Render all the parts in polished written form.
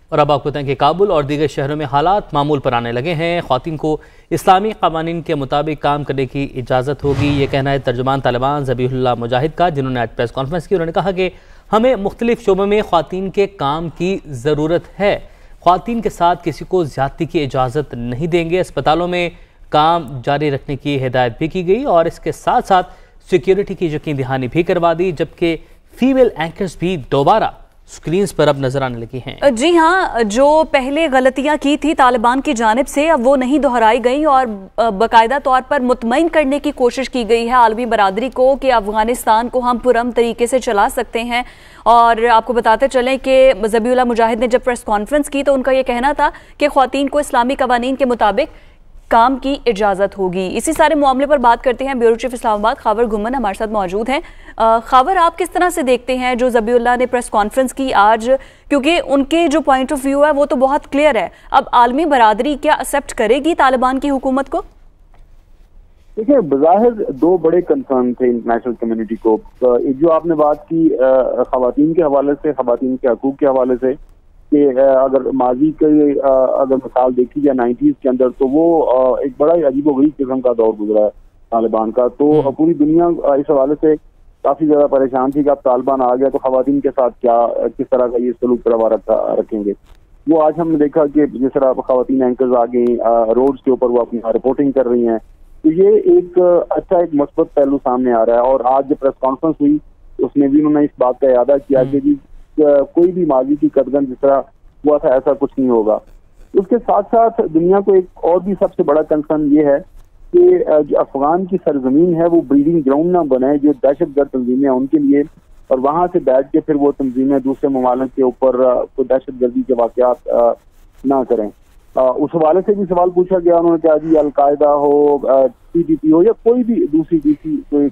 اور اب آپ کو بتائیں کہ کابل اور دیگر شہروں میں حالات معمول پر آنے لگے ہیں۔ خواتین کو اسلامی قوانین کے مطابق کام کرنے کی اجازت ہوگی، یہ کہنا ہے ترجمان طالبان ذبیح اللہ مجاہد کا، جنہوں نے آج پریس کانفرنس کی۔ انہوں نے کہا کہ ہمیں مختلف شعبوں میں خواتین کے کام کی ضرورت ہے، خواتین کے ساتھ کسی کو زیادتی کی اجازت نہیں دیں گے۔ اسپتالوں میں کام جاری رکھنے کی ہدایت بھی کی گئی اور اس کے ساتھ ساتھ سیکیورٹی کی یقین دہانی بھی کروا دی، جبکہ فیمیل اینکرز بھی دوبارہ سکرینز پر اب نظر آنے لگی ہیں۔ جی ہاں، جو پہلے غلطیاں کی تھی طالبان کی جانب سے اب وہ نہیں دہرائی گئی اور باقاعدہ طور پر مطمئن کرنے کی کوشش کی گئی ہے عالمی برادری کو کہ افغانستان کو ہم پرامن طریقے سے چلا سکتے ہیں۔ اور آپ کو بتاتے چلیں کہ ذبیح اللہ مجاہد نے جب پریس کانفرنس کی تو ان کا یہ کہنا تھا کہ خواتین کو اسلامی قوانین کے مطابق کام کی اجازت ہوگی۔ اسی سارے معاملے پر بات کرتے ہیں۔ بیورو چیف اسلام آباد خاور گھمن ہمارے ساتھ موجود ہیں۔ خاور، آپ کس طرح سے دیکھتے ہیں جو ذبیح اللہ نے پریس کانفرنس کی آج، کیونکہ ان کے جو پوائنٹ آف ویو ہے وہ تو بہت کلیئر ہے، اب عالمی برادری کیا ایکسیپٹ کرے گی طالبان کی حکومت کو؟ دیکھیں، بظاہر دو بڑے کنسرن تھے انٹرنیشنل کمیونٹی کو۔ ایک جو آپ نے بات کی خواتین کے حوالے سے، خواتین کے حقوق کے حوالے سے، کہ اگر ماضی کی اگر مثال دیکھی جائے 90s کے اندر تو وہ ایک بڑا ہی عجیب و غریب قسم کا دور گزرا ہے طالبان کا، تو پوری دنیا اس حوالے سے کافی زیادہ پریشان تھی کہ اب طالبان آ گیا تو خواتین کے ساتھ کس طرح کا یہ سلوک روا رکھیں گے۔ وہ آج ہم نے دیکھا کہ جس طرح خواتین اینکرز آ گئی، روڈز کے اوپر وہ اپنی رپورٹنگ کر رہی ہیں، تو یہ ایک اچھا ایک مثبت پہلو سامنے آ رہا ہے۔ اور آج جب پریس کانفرنس ہوئی اس میں بھی انہوں نے اس بات کا اعادہ کیا کہ جی کوئی بھی ماضی کی قدغن جس طرح ہوا تھا ایسا کچھ نہیں ہوگا۔ اس کے ساتھ ساتھ دنیا کو ایک اور بھی سب سے بڑا کنسرن یہ ہے کہ جو افغان کی سرزمین ہے وہ بریڈنگ گراؤنڈ نہ بنے جو دہشت گرد تنظیمیں ہیں ان کے لیے، اور وہاں سے بیٹھ کے پھر وہ تنظیمیں دوسرے ممالک کے اوپر کوئی دہشت گردی کے واقعات نہ کریں۔ اس حوالے سے بھی سوال پوچھا گیا، انہوں نے کہا جی القاعدہ ہو، PDP ہو یا کوئی بھی دوسری کوئی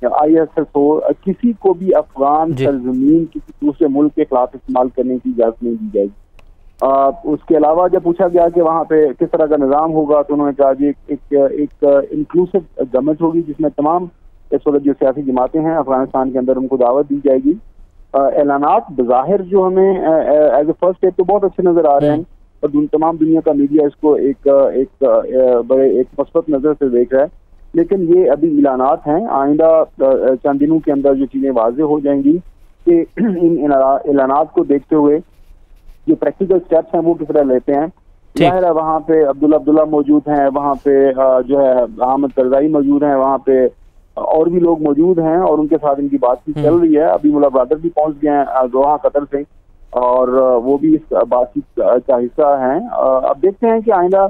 ISS ہو، کسی کو بھی افغان سرزمین کسی دوسرے ملک کے خلاف استعمال کرنے کی اجازت نہیں دی جائے گی۔ اس کے علاوہ جب پوچھا گیا کہ وہاں پہ کس طرح کا نظام ہوگا تو انہوں نے کہا جی ایک انکلوسو گورنمنٹ ہوگی جس میں تمام اس وقت جو سیاسی جماعتیں ہیں افغانستان کے اندر ان کو دعوت دی جائے گی۔ اعلانات بظاہر جو ہمیں ایز اے فرسٹ اسٹیپ تو بہت اچھے نظر آ رہے ہیں اور تمام دنیا کا میڈیا اس کو ایک بڑے ایک مثبت نظر سے دیکھ رہا ہے، لیکن یہ ابھی اعلانات ہیں۔ آئندہ چند دنوں کے اندر جو چیزیں واضح ہو جائیں گی کہ ان اعلانات کو دیکھتے ہوئے جو پریکٹیکل سٹیپس ہیں وہ کس طرح لیتے ہیں۔ ظاہر ہے وہاں پہ عبداللہ موجود ہیں، وہاں پہ جو ہے احمد کرزائی موجود ہیں، وہاں پہ اور بھی لوگ موجود ہیں اور ان کے ساتھ ان کی بات چیت چل رہی ہے۔ ابھی ملا برادر بھی پہنچ گئے ہیں دوحہ قطر سے اور وہ بھی اس بات چیت کا حصہ ہیں۔ اب دیکھتے ہیں کہ آئندہ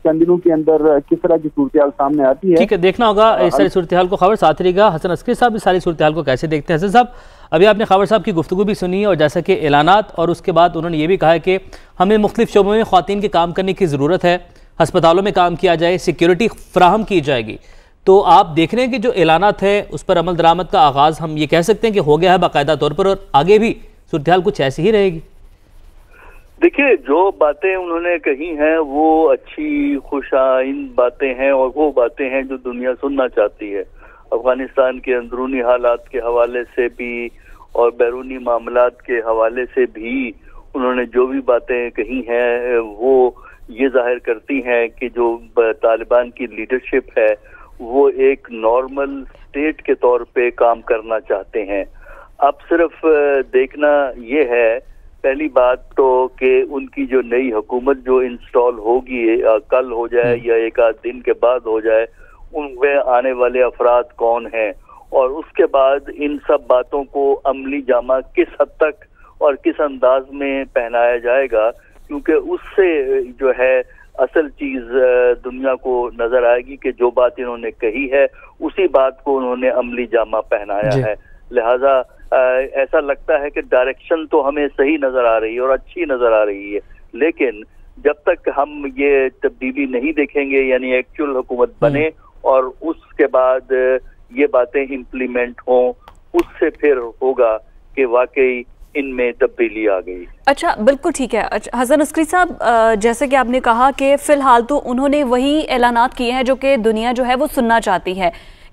چند دنوں کے اندر کس طرح کی صورتحال سامنے آتی ہے۔ ٹھیک ہے، دیکھنا ہوگا اس ساری صورتحال کو۔ خاور ساتھ رہے گا۔ حسن عسکری صاحب اس ساری صورتحال کو کیسے دیکھتے ہیں؟ حسن صاحب، ابھی آپ نے خاور صاحب کی گفتگو بھی سنی اور جیسا کہ اعلانات اور اس کے بعد انہوں نے یہ بھی کہا ہے کہ ہمیں مختلف شعبوں میں خواتین کے کام کرنے کی ضرورت ہے، ہسپتالوں میں کام کیا جائے، سیکیورٹی فراہم کی جائے گی، تو آپ دیکھ رہے ہیں کہ جو اعلانات ہیں اس پر عمل درآمد کا آغاز ہم یہ کہہ سکتے ہیں کہ ہو گیا ہے باقاعدہ طور پر، اور آگے بھی صورتحال کچھ ایسی ہی رہے گی؟ دیکھیے، جو باتیں انہوں نے کہی ہیں وہ اچھی خوش آئند باتیں ہیں اور وہ باتیں ہیں جو دنیا سننا چاہتی ہے۔ افغانستان کے اندرونی حالات کے حوالے سے بھی اور بیرونی معاملات کے حوالے سے بھی انہوں نے جو بھی باتیں کہی ہیں وہ یہ ظاہر کرتی ہیں کہ جو طالبان کی لیڈرشپ ہے وہ ایک نارمل اسٹیٹ کے طور پہ کام کرنا چاہتے ہیں۔ اب صرف دیکھنا یہ ہے پہلی بات تو کہ ان کی جو نئی حکومت جو انسٹال ہوگی کل ہو جائے یا ایک آدھ دن کے بعد ہو جائے، ان میں آنے والے افراد کون ہیں اور اس کے بعد ان سب باتوں کو عملی جامہ کس حد تک اور کس انداز میں پہنایا جائے گا، کیونکہ اس سے جو ہے اصل چیز دنیا کو نظر آئے گی کہ جو بات انہوں نے کہی ہے اسی بات کو انہوں نے عملی جامہ پہنایا ہے۔ لہذا ایسا لگتا ہے کہ ڈائریکشن تو ہمیں صحیح نظر آ رہی ہے اور اچھی نظر آ رہی ہے، لیکن جب تک ہم یہ تبدیلی نہیں دیکھیں گے، یعنی ایکچوئل حکومت بنے اور اس کے بعد یہ باتیں امپلیمنٹ ہوں، اس سے پھر ہوگا کہ واقعی ان میں تبدیلی آ گئی۔ اچھا، بالکل ٹھیک ہے۔ حسن عسکری صاحب، جیسے کہ آپ نے کہا کہ فی الحال تو انہوں نے وہی اعلانات کیے ہیں جو کہ دنیا جو ہے وہ سننا چاہتی ہے،